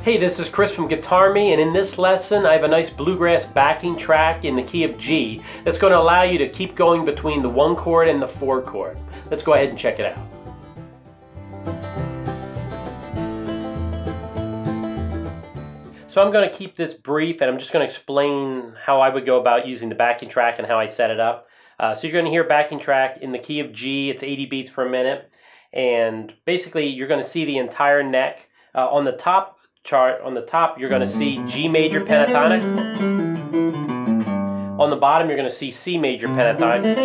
Hey, this is Chris from GuitArmy, and in this lesson I have a nice bluegrass backing track in the key of G that's going to allow you to keep going between the 1 chord and the 4 chord. Let's go ahead and check it out. So I'm going to keep this brief, and I'm just going to explain how I would go about using the backing track and how I set it up. So you're going to hear backing track in the key of G. It's 80 beats per minute, and basically you're going to see the entire neck. On the top chart, on the top you're going to see G major pentatonic. On the bottom you're going to see C major pentatonic.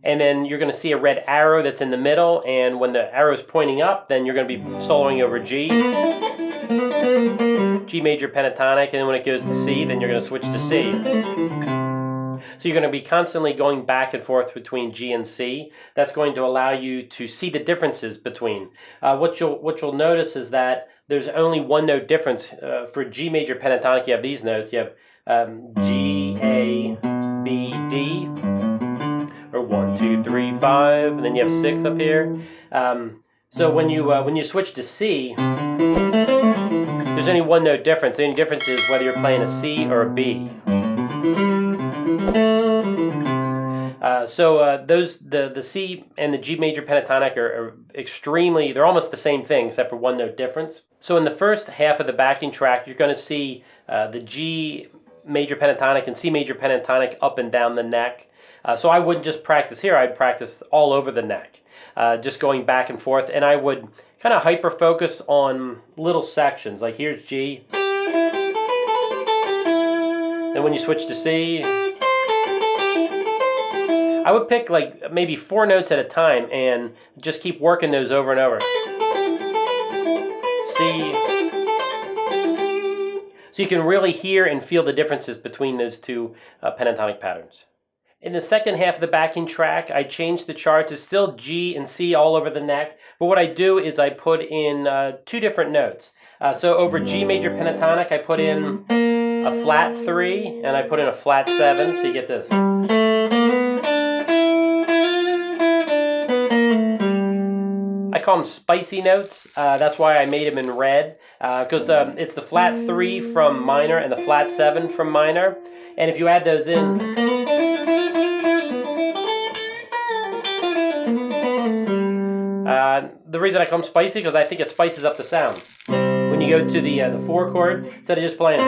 And then you're going to see a red arrow that's in the middle, and when the arrow is pointing up, then you're going to be soloing over G, G major pentatonic, and then when it goes to C, then you're going to switch to C. So you're going to be constantly going back and forth between G and C. That's going to allow you to see the differences between. What you'll notice is that there's only one note difference. For G major pentatonic, you have these notes. You have G, A, B, D. Or 1, 2, 3, 5, and then you have 6 up here. So when you switch to C, there's only one note difference. The only difference is whether you're playing a C or a B. The C and the G major pentatonic are extremely, they're almost the same thing except for one note difference. So in the first half of the backing track, you're going to see the G major pentatonic and C major pentatonic up and down the neck. So I wouldn't just practice here, I'd practice all over the neck, just going back and forth, and I would kind of hyper focus on little sections, like here's G, then when you switch to C, I would pick like maybe 4 notes at a time and just keep working those over and over. C. So you can really hear and feel the differences between those two pentatonic patterns. In the second half of the backing track, I changed the charts. It's still G and C all over the neck, but what I do is I put in 2 different notes. So over G major pentatonic, I put in a flat 3, and I put in a flat 7, so you get this. I call them spicy notes. That's why I made them in red, because it's the flat 3 from minor and the flat 7 from minor, and if you add those in, the reason I call them spicy because I think it spices up the sound. When you go to the 4 chord, instead of just playing,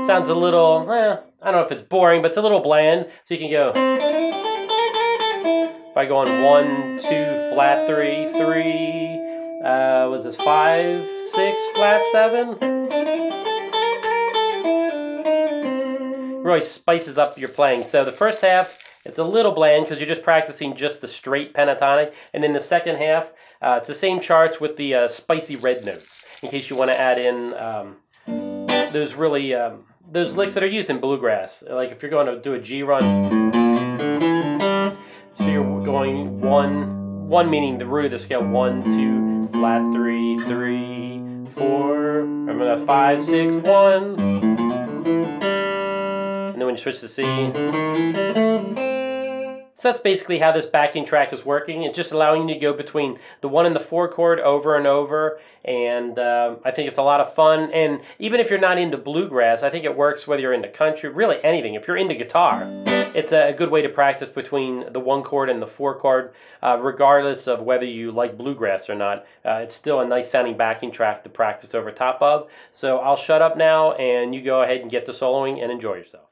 sounds a little, I don't know if it's boring, but it's a little bland. So you can go by going 1, 2, flat 3, 3. Was this 5, 6, flat 7? Really spices up your playing. So the first half, it's a little bland because you're just practicing just the straight pentatonic. And in the second half, it's the same charts with the spicy red notes, in case you want to add in those licks that are used in bluegrass. Like if you're going to do a G run, so you're going 1 meaning the root of the scale, 1, 2, flat 3, 3, 4, I'm going to 5, 6, 1. And then when you switch to C. So that's basically how this backing track is working. It's just allowing you to go between the 1 and the 4 chord over and over, and I think it's a lot of fun. And even if you're not into bluegrass, I think it works whether you're into country, really anything. If you're into guitar, it's a good way to practice between the 1 chord and the 4 chord, regardless of whether you like bluegrass or not. It's still a nice sounding backing track to practice over top of. So I'll shut up now, and you go ahead and get to soloing and enjoy yourself.